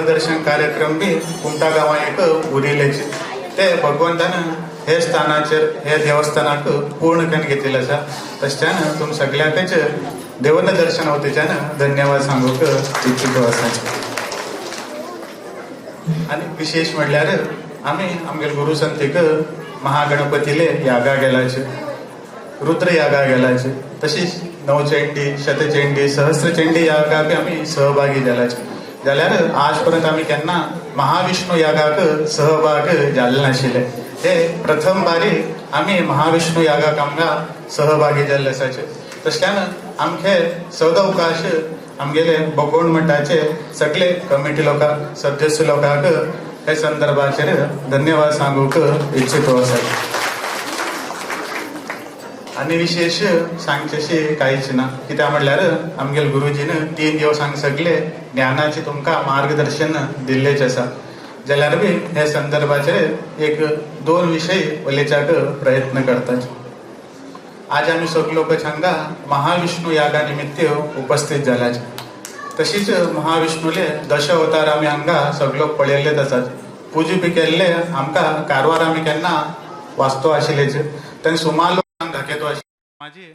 देवदर्शन कार्यक्रम बी कुमटा गांवा एक उरिलेचे ते भगवंतानं हे स्थानाचेर हे देवस्थानाक पूर्ण करून घेतलेलं आसा तशें तुम सगळ्यांकच देवन दर्शन वतीच्यान धन्यवाद सांगूक इच्छुक आसा. आणि विशेष म्हणल्यार आम्ही आमगे गुरु संतीक महागणपतीले यागा गेलाचे रुद्र यागा गेलाचे तशीच नवचंडी शतचंडी सहस्त्रचंडी यागा बी आम्ही सहभागी जालाचे जाल्यार आज पर्यंत आम्ही केन्ना महाविष्णू यागाक सहभाग जाल्ले नाशिल्ले. हे प्रथम बारी आम्ही महाविष्णू यागाक आमकां सहभागी जाल्ले आसाचे. तशें आमचे सदवकाश आमगेले बोकोण मठाचे सगळे कमिटी लोकांक सदस्य लोकांक हे संदर्भाचेर धन्यवाद सांगूक इच्छितो आसा. आणि विशेष सांगचेशी कांयच ना कित्याक म्हणल्यार आमगेले गुरुजीन 3 दिवस हांगा सगळे ज्ञानाचे तुमकां मार्गदर्शन दिल्लेच आसा. जाल्यार बी हे संदर्भाचेर एक 2 विशय उलोवपाक प्रयत्न करतात. आज आम्ही सगळे लोक हांगा महाविष्णू यागा निमित्त उपस्थित जाल्याचे. तशीच महाविष्णूले 10 अवतार आम्ही हांगा सगळे लोक पळयल्लेच आसात. पुजा बी केल्ले आमकां कारवार आमी केन्ना वाचतो आशिल्लेच. तांणी सुमार लोकांक दाखयतो आशिल्ले माझी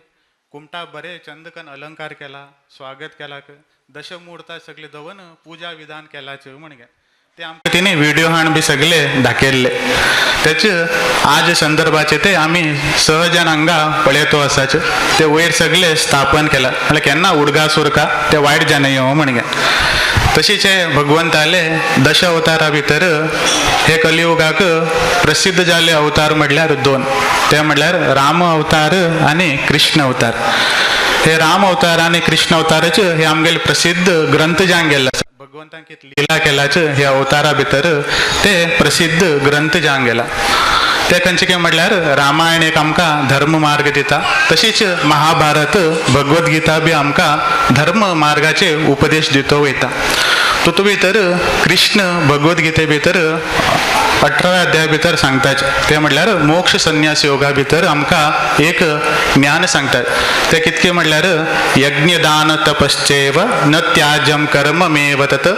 कुमटा बरे चंदकन अलंकार केला स्वागत केला 10 मुहूर्ता सगळे दवन पूजा विधान केलाच म्हणजे ते आमकां तिने व्हिडिओ हाण बी सगळे दाखयल्ले. त्याचे आज संदर्भाचे ते आम्ही सहजन हांगा पळयतो आसाच. ते वयर सगळे स्थापन केला म्हळ्यार केन्ना उडगा सुरका ते वायट जाणय म्हणजे तशीच हे भगवंताले 10 अवतारा भितर हे कलियुगाक प्रसिद्ध जाल्ले अवतार म्हटल्यार 2. ते म्हटल्यार राम अवतार आणि कृष्ण अवतार. हे राम अवतार आणि कृष्ण अवतारच हे आमगेले प्रसिद्ध ग्रंथ जावन गेल्ले आसा. भगवंतान कित लिला केलाच हे अवतारा भितर ते प्रसिद्ध ग्रंथ जावन गेला. ते खंयचे कितें म्हटल्यार रामायण एक आमकां धर्म मार्ग दिता तशीच महाभारत भगवद्गीता बी आमकां धर्म मार्गाचे उपदेश दितो वयता. तातूंत भितर कृष्ण भगवद्गीते भितर 18व्या अध्याया भितर सांगतात ते म्हटल्यार मोक्ष संन्यास योगा भितर आमकां एक ज्ञान सांगतात. ते कितके म्हटल्यार यज्ञदान तपश्चैव न त्याज्यम कर्ममेव तत्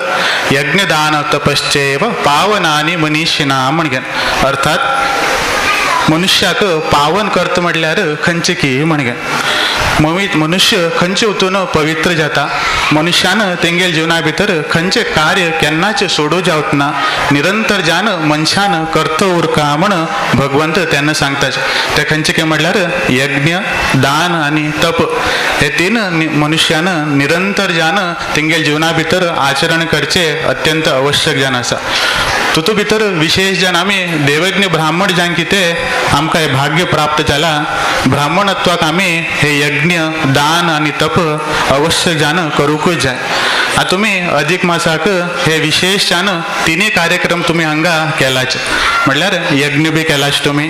यज्ञदान तपश्चैव पावनानि मनीषिणां म्हणजे अर्थात मनुष्याक पावन करता म्हटल्यार खंयचे की म्हणजे मनुष्य खंयचे वतून पवित्र जाता. मनुष्यान तेंगेल जिवना भितर खंयचे कार्य केन्नाच सोडू जावत ना निरंतर जान मनशान करतो उरका म्हण भगवंत तेन्ना सांगतात. ते खंयचे की म्हटल्यार यज्ञ दान आनी तप हे 3 मनुष्यान निरंतर जान तेंगेल जिवना भितर आचरण करचे अत्यंत आवश्यक जावन आसा. तातूंत भितर विशेष जावन आमी देवज्ञ ब्राह्मण जावन कितें आमकां हे भाग्य प्राप्त जाला. ब्राह्मणत्वाक आमी हे यज्ञ दान आनी तप अवश्य जान करूंकूच जाय. आता तुमी अधिक मासाक हे विशेष जान 3 कार्यक्रम तुमी हांगा केलाच म्हटल्यार यज्ञ बी केलाच तुमी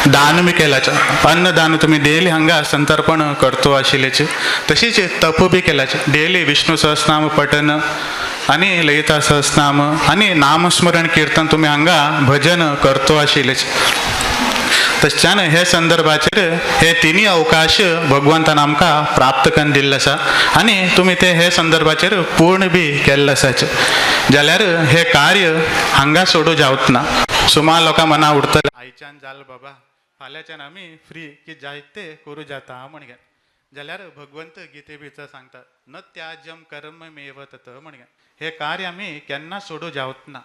दान बी केलाच अन्नदान तुमी डेली हांगा संतर्पण करतो आशिल्लेच. तशीच तप बी केलाच डेली विष्णू सहस्रनाम पठन आणि ललिता सहस्रनाम आणि नामस्मरण कीर्तन तुम्ही हांगा भजन करतो आशिल्लेच. तशें हे संदर्भाचेर हे 3 अवकाश भगवंतान आमकां प्राप्त करून दिल्ले आसा आनी तुमी ते हे संदर्भाचेर पूर्ण बी केल्ले आसाच. जाल्यार हे कार्य हांगा सोडू जावच ना. सुमार लोकां मना उरतले आयच्यान जाल बाबा फाल्यांच्यान आमी फ्री की जायते करूं जाता म्हणजे जाल्यार भगवंत गीते भितर सांगता न त्याज्यम कर्ममेव तत् म्हणजे हे कार्य आमी केन्ना सोडू जावच ना.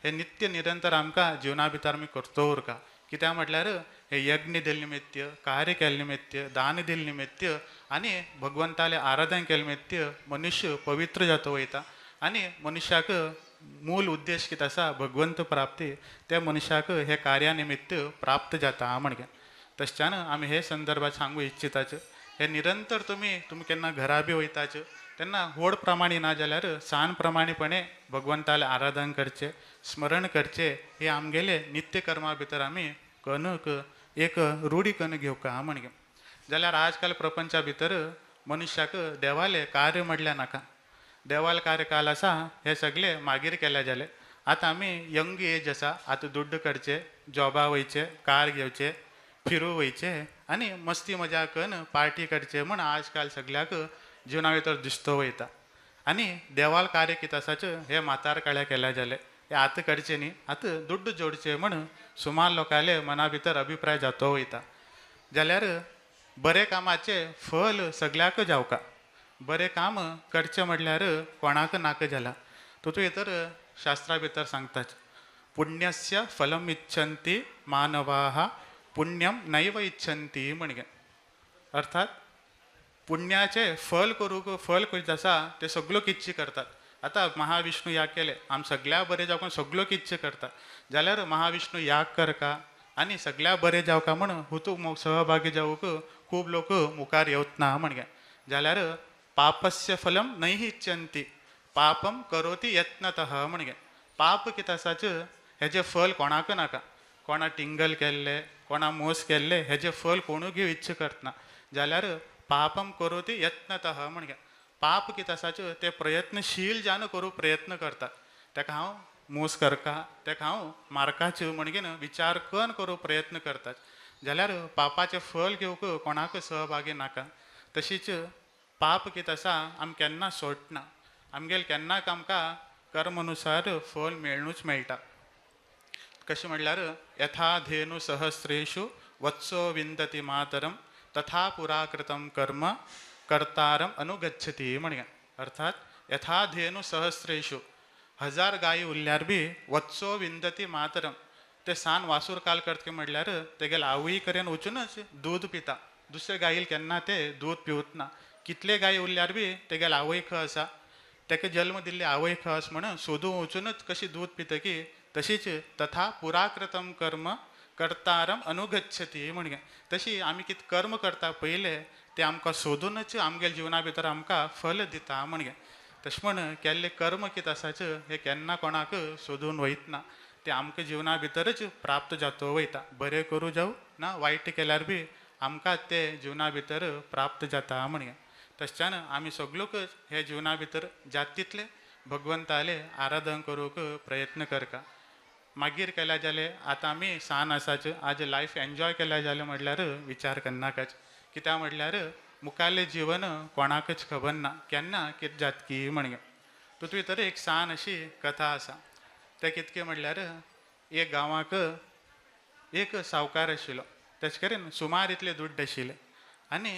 हे नित्य निरंतर आमकां जिवना भितर आमी करतो उरका. कित्याक म्हटल्यार हे यज्ञ दिले निमित्त कार्य केले निमित्त दान दिले निमित्त आनी भगवंताले आराधन केले निमित्त मनुष्य पवित्र जातो वयता आनी मनशाक मूल उद्देश कितें आसा भगवंत प्राप्ती त्या मनशाक हे कार्या निमित्त प्राप्त जाता म्हणजे तशें आमी हे संदर्भात सांगू इच्छिताच. हे निरंतर तुमी केन्ना घरा बी वयताच तेन्ना होड प्रमाणे ना जाल्यार सान प्रमाणेपणे भगवंताले आराधन करचे स्मरण करचे हे आमगेले नित्य कर्मा भितर आमी कनक एक रूढी करून घेवका म्हणजे जाल्यार आजकाल प्रपंचा भितर मनुष्याक देवाले कार्य म्हटल्या नाका. देवाल कार्य काल आसा हे सगळे मागीर केल्या जाले. आतां आमी यंग एज आसा आतां दुड्ड करचे जॉबा वयचे कार घेवचे फिरू वयचे आनी मस्ती मजा करून पार्टी करचे म्हण आजकाल सगळ्याक जिवना भितर दिसतो वयता. आनी देवाल कार्य कितें आसाचें हे म्हातार काळ्या केल्या जाले हे आतां करचें न्ही आतां दुड्ड जोडचें म्हण सुमार लोकांले मना भितर अभिप्राय जातो वयता. जाल्यार बरे कामाचे फल सगळ्याक जावका. बरें काम करचें म्हटल्यार कोणाक नाका जाला. तातूंत भितर शास्त्रा भितर सांगतात पुण्यस्य फलम इच्छन्ति मानवाः पुण्यम नैव इच्छन्ति म्हणगे. अर्थात पुण्याचे फल करूक फल करीत आसा ते सगळ्यो इच्छी करतात. आतां महाविष्णू याग केले आम सगळ्या बरें जावपाक सगळ्यो इच्छी करतात. जाल्यार महाविष्णू याग करका आनी सगळ्या बरें जावका म्हण हुतूक सहभागी जावूक खूब लोक मुखार येवत ना म्हणगे. जाल्यार पापस्य फलम नैहि इच्छन्ति पापम करोति यत्नतः म्हणगे. पाप कितें आसाचें हेजें फल कोणाक नाका. कोणा टिंगल केल्ले कोणा मोस केल्ले हेजें फल कोणूय घेवं इच्छा करतना. जाल्यार पापम करोति यत्नतः म्हणगे. पाप कितें आसाचें ते प्रयत्नशील जावन करूंक प्रयत्न करतात. ताका हांव मोस करका ताका हांव मारकाच्यो म्हणगेन विचार करून प्रयत्न करतात. जाल्यार पापाचें फल घेवंक कोणाक सहभागी नाका. तशीच पाप कितें आसा आमी केन्ना सोडना. आमगेल केन्नाक आमकां कर्म अनुसार फल मेळूच मेळटा. कशें म्हणल्यार यथा धेनु सहस्रेषु वत्सो विंदति मातरम तथा पुराकृतं कर्म कर्तारम अनुगच्छति म्हणगे. अर्थात यथा धेनु सहस्रेषु 1000 गायी उरल्यार बी वत्सो विंदति मातरम ते सान वासूर काल करतके म्हटल्यार तेगेले आवय कडेन वचूनच दूद पिता. दुसरे गायील केन्ना ते दूद पिवत ना. कितले गायी उरल्यार बी तेगेले आवय खंय आसा ताका जल्म दिल्ली आवय खंय आसा म्हणून सोदून वचूनच कशी दूद पितकी तशीच तथा पुराकृतं कर्म कर्तारम अनुगच्छति म्हणगे. तशी आमी कितें कर्म करता पयले ते आमकां सोदूनच आमगेल्या जिवना भितर आमकां फल दिता म्हणगे. तशें म्हण केल्ले कर्म कितें आसाचें हे केन्ना कोणाक सोदून वयतना. ते आमकां जिवना भितरच प्राप्त जातो वयता. बरें करूं जावं ना वायट केल्यार बी आमकां ते जिवना भितर प्राप्त जाता म्हणगे. तशेंच्यान आमी सगळोक हे जिवना भितर जाता तितले भगवंताले आराधन करूंक प्रयत्न करता. मागीर केल्या जाल्यार आतां आमी सान आसाचे आज लायफ एन्जॉय केल्या जाल्यार म्हटल्यार विचार करनाकाच. कित्याक म्हटल्यार मुखारलें जिवन कोणाकच खबर ना केन्ना कितें जातकी म्हणगे. तातूंत भितर एक सान अशी कथा आसा. ते कितके म्हटल्यार एक गांवाक एक सावकार आशिल्लो. तेचे कडेन सुमार इतले दुड्ड आशिल्ले आनी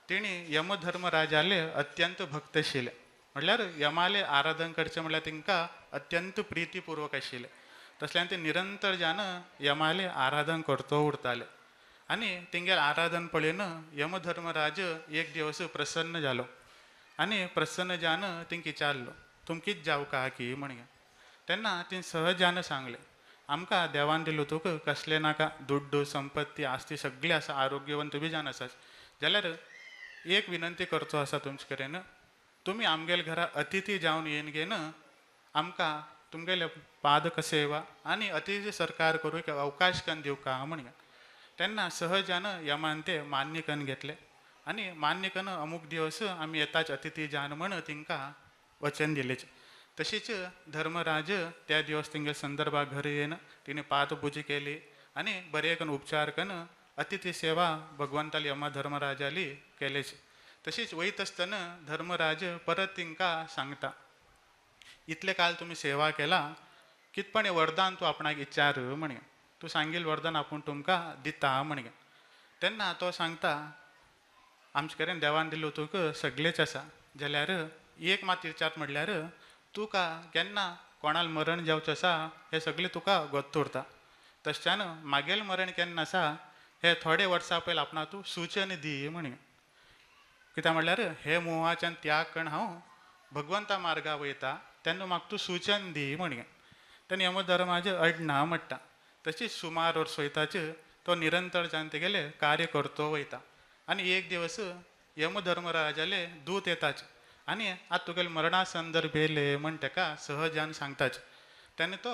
तेणी यमधर्मराजाले अत्यंत भक्त आशिल्ले. म्हटल्यार यमाले आराधन करचें म्हळ्यार तांकां अत्यंत प्रितीपूर्वक आशिल्लें. तसल्यान ते निरंतर जान यमाले आराधन करतो उरताले. आनी तेंगेले आराधन पळयन यमधर्मराज एक दिवस प्रसन्न जालो आनी प्रसन्न जावन तेंक विचारलो तुम कितें जावका की म्हणगे. तेन्ना तें सहजान सांगलें आमकां देवान दिलो तुका कसलें नाका दुड्ड संपत्ती आस्ती सगळी आसा आरोग्यवंत बी जावन आसात. जाल्यार एक विनंती करचो आसा तुमचे कडेन तुमी आमगेल्या घरा अतिथी जावन येवन घेन आमकां तुमगेले पादक सेवा आनी अतिथी सरकार करूंक अवकाश करून दिवका म्हणगे. तेन्ना सहजान यमान ते मान्य करून घेतले आनी मान्य करून अमूक दिवस आमी येताच अतिथी जावन म्हण तांकां वचन दिलेच. तशीच धर्मराज त्या दिवस तेंगे संदर्भात घरा येवन तिणें पादपुजा केली आनी बरे करून उपचार करून अतिथी सेवा भगवंताली यमा धर्मराजाली केलेच. तशीच वयत आसतना धर्मराज परत तांकां सांगता इतले काल तुमी सेवा केला कितपणे वरदान तूं आपणाक विचार म्हणगे. तूं सांगिल्लें वरदान आपूण तुमकां दिता म्हणगे. तेन्ना तो सांगता आमचे कडेन देवान दिल्लो तुका सगळेच आसा जाल्यार एक मात विचार म्हटल्यार तुका केन्ना कोणाल मरण जावचें आसा हें सगळें तुका गोत्त उरता. तशेंच्यान मागेलें मरण केन्ना आसा हे थोडे वर्सां पयलीं आपणाक तूं सूचन दी म्हणगे. कित्याक म्हटल्यार हे मोहाच्यान त्याग करून हांव भगवंता मार्गा वयता तेन्ना म्हाका तूं सूचन दी म्हणगे. तेन्ना यमधर्माज अडना म्हणटा. तशीच सुमार वर्स वयताच तो निरंतर जावन तेगेले कार्य करतो वयता आनी एक दिवस यमधर्मराजाले दूत येताच आनी आतां तुगेले मरणा संदर्भ येयले म्हण ताका सहजान सांगताच. तेन्ना तो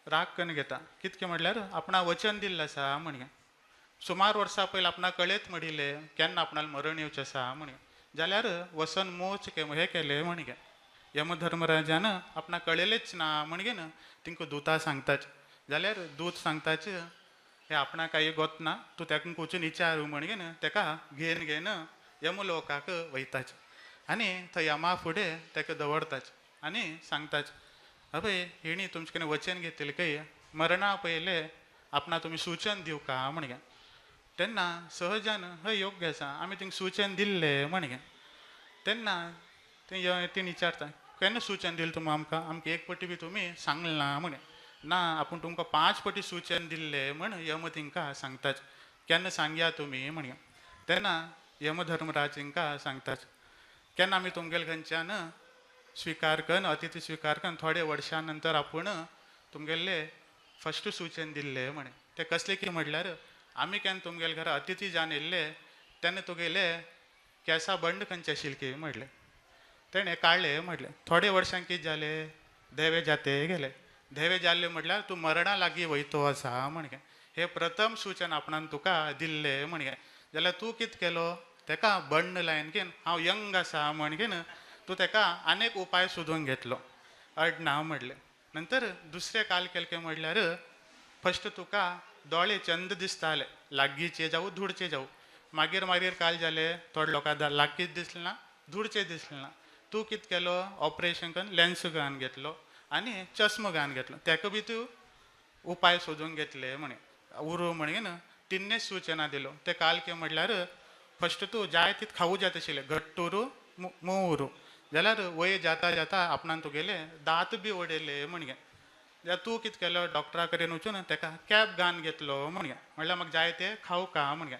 राग करून घेता कितके म्हटल्यार आपणा वचन दिल्लें आसा म्हणगे. सुमार वर्सां पयलीं आपणाक कळयत म्हणिल्लें केन्ना आपणाक मरण येवचें आसा म्हणगे. जाल्यार वसन मोच हे केलें म्हणगे. यमधर्मराजान आपणाक कळयलेंच ना म्हणगेन तिंका दुता सांगताच. जाल्यार दूत सांगताच हे आपणाक काही गोत ना तूं ताका वचून विचार म्हणगेन ताका घेवन यमलोकाक वयताच. आनी थंय यमा फुडें ताका दवरताच आनी सांगताच अभय हेणी तुमचे कडेन वचन घेतलें की मरणा पयले आपणा तुमी सूचन दिवं का म्हणगे तेन्ना सहजान हय योग्य आसा आमी तिंगा सूचन दिल्लें म्हणगे तेन्ना ती विचारता केन्ना सूचन दिलें तुमी आमकां एक पटी बी तुमी सांगलें ना म्हणे ना आपूण तुमकां 5 पटी सूचन दिल्लें म्हण यम तिंका सांगताच केन्ना सांगया तुमी म्हणगे तेन्ना यमधर्मराज तिंका सांगताच केन्ना आमी तुमगेले खंयच्यान स्विकार करून अतिथी स्विकार करून थोडे वर्सां नंतर आपूण तुमगेले फस्ट सूचन दिल्लें म्हणे ते कसले की म्हटल्यार आमी केन्ना तुमगेले घरा अतिथी जावन येयल्ले तेन्ना तुगेले केंसां बंड खंयचे आशिल्ले की म्हटलें तेणें काडलें म्हटलें थोडे वर्सां कितें जालें धेवे जाते गेले धेवे जाल्ले म्हटल्यार तूं मरणा लागीं वयतो आसा म्हणगे हे प्रथम सूचन आपणान तुका दिल्लें म्हणगे जाल्यार तूं कितें केलो तेका बंड लायन घेवन हांव यंग आसा म्हणगेन तूं तेका आनेक उपाय सोदून घेतलो अडना म्हटलें नंतर दुसरें काल केलें म्हटल्यार फस्ट तुका दोळे चंद दिसताले लागींचे जावं धुडचे जावं मागीर मागीर काल जालें थोडे लोकांक लागींच दिसलें ना धुडचें दिसलें ना तूं कितें केलो ऑपरेशन करून लेन्स घालून घेतलो आनी चश्मो घालून घेतलो तेका बी तूं उपाय सोदून घेतले म्हणे उरू म्हणगेन तिन्नेच सूचना दिलो ते काल कितें म्हटल्यार फस्ट तूं जाय तितलें खावूं जाय तशिल्लें घट्ट उरू मोव उरू जाल्यार वय जाता जाता आपणान तुगेले दांत बी वडयले म्हणगे जाल्यार तूं कितें केलो डॉक्टरा कडेन वचून तेका कॅप घालून घेतलो म्हणगे म्हणल्यार म्हाका जाय तें खावं का म्हणगे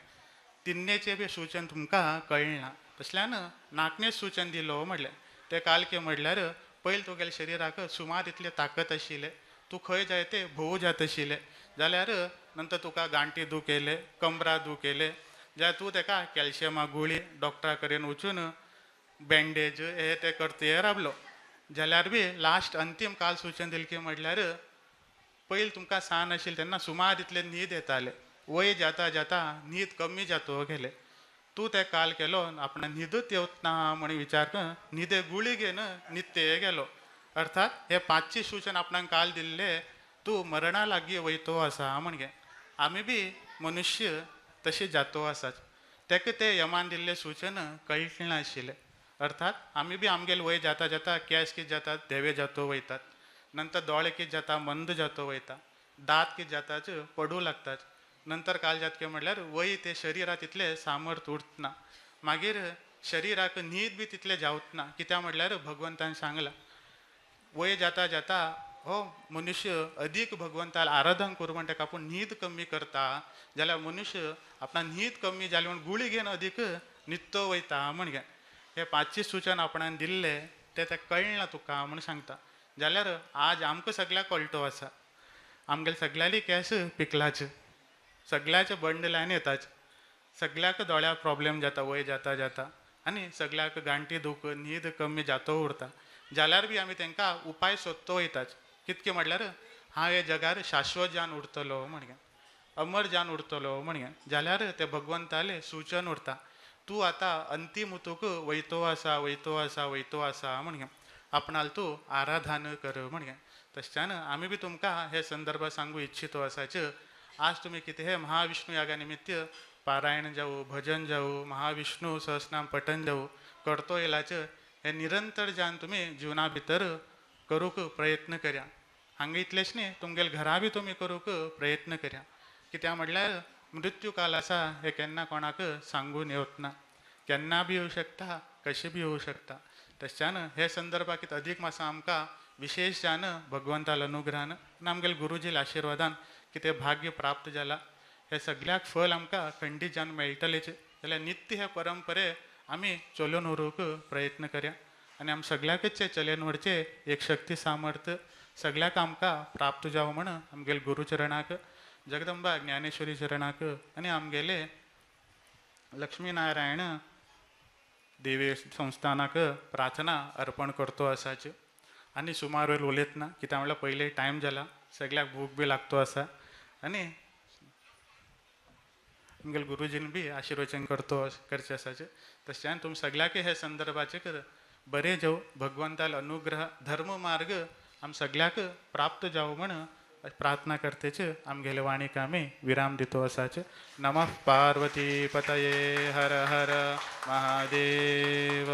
तिन्नेचें बी सूचन तुमकां कळ्ळें ना तसल्यान नाकनेच सूचन दिलो म्हटलें ते काल कितें म्हटल्यार पयलीं तुगेल्या शरिराक सुमार इतले ताकत आशिल्ले तूं खंय जाय तें भोव जाता आशिल्लें जाल्यार नंतर तुका गांठी दूख येयले कमरा दूख येयले जाल्यार तूं तेका कॅल्शियमा गुळी डॉक्टरा कडेन वचून बँडेज हे ते करते राबलो जाल्यार बी लास्ट अंतीम काल सूचन दिलें की म्हटल्यार पयलीं तुमकां सान आशिल्लें तेन्ना सुमार इतले न्हीद येताले वय जाता जाता न्हीद कमी जातो गेले तूं ते काल केलो आपण न्हीदूच येवत ना म्हणून विचार कर न्हिदे गुळी घेन नित्य गेलो अर्थात हे 5ची सूचन आपणाक काल दिल्ले तूं मरणा लागीं वयतो आसा म्हणगे आमी बी मनुष्य तशें जातो आसात तेका ते यमान दिल्ले सूचन कळिल्लें नाशिल्लें अर्थात आमी बी आमगेले वय जाता जाता केस कितें जातात धेवे जातो वयतात नंतर दोळे कितें जाता मंद जातो वयता दांत कितें जातात पडू लागतात नंतर काल जाता कितें म्हटल्यार वय ते शरिरात तितले सामर्थ उरतना मागीर शरिराक न्हीद बी तितले जावत ना कित्याक म्हटल्यार भगवंतान सांगलां वय जाता जाता हो मनुष्य अदीक भगवंताला आराधन करूं म्हण ताका आपूण न्हीद कमी करता जाल्यार मनुष्य आपणा न्हीद कमी जाली म्हण गुळी घेवन अदीक न्हिदतो वयता म्हणगे हे 5ची सूचन आपणान दिल्ले ते कळना तुका म्हण सांगता जाल्यार आज आमकां सगळ्याक कळटो आसा आमगेले सगळ्याली केस पिकलाच सगळ्याचे बंड लायन येताच सगळ्याक दोळ्या प्रॉब्लेम जाता वय जाता जाता आनी सगळ्याक गांठी दूख न्हीद कमी जातो उरता जाल्यार बी आमी तांकां उपाय सोदतो वयताच कितके म्हटल्यार हांव हे जगार शाश्वत जावन उरतलो म्हणगे अमर जावन उरतलो म्हणगे जाल्यार ते भगवंताले सूचन उरता तूं आतां अंतीम उतूक वयतो आसा वयतो आसा वयतो आसा म्हणगे आपणाल तूं आराधन कर म्हणगे तशेंच्यान आमी बी तुमकां हे संदर्भ सांगू इच्छितो आसाच आज तुमी कितें हे महाविष्णू यागा निमित्त पारायण जावं भजन जावं महाविष्णू सहस्रनाम पठन जावं करतो येयलाच हे निरंतर जावन तुमी जिवना भितर करूंक प्रयत्न करया हांगा इतलेंच न्ही तुमगेले घरा बी तुमी करूंक प्रयत्न करया कित्याक म्हटल्यार मृत्यू काल आसा हे केन्ना कोणाक सांगून येवत ना केन्ना बी येवं शकता कशें बी येवं शकता तशेंच्यान हे संदर्भात अदीक मातसो आमकां विशेश जावन भगवंताल अनुग्रहान आनी आमगेले गुरुजील आशिर्वादान कितें भाग्य प्राप्त जाला हे सगळ्याक फल आमकां खंडीत जावन मेळटलेच जाल्यार नित्य हे परंपरे आमी चलोवन व्हरूंक प्रयत्न करया आनी आमी सगळ्याकच चलयन व्हरचे एक शक्ती सामर्थ सगळ्याक आमकां प्राप्त जावं म्हण आमगेले गुरुचरणाक जगदंबा ज्ञानेश्वरी चरणाक आनी आमगेले लक्ष्मीनारायण देवी संस्थानाक प्रार्थना अर्पण करतो आसाच आनी सुमार वेळ उलयत ना कित्याक म्हळ्यार पयले टायम जाला सगळ्याक भूक बी लागतो आसा आनी आमगेले गुरुजीन बी आशिर्वचन करचे आसाचे तशें तुम सगळ्याक हे संदर्भाचे बरें जावं भगवंताल अनुग्रह धर्म मार्ग आम सगळ्याक प्राप्त जावं म्हण प्रार्थना करतेच आमगेले वाणीक आमी विराम दितो आसाच नमः पार्वती पतये हर हर महादेव।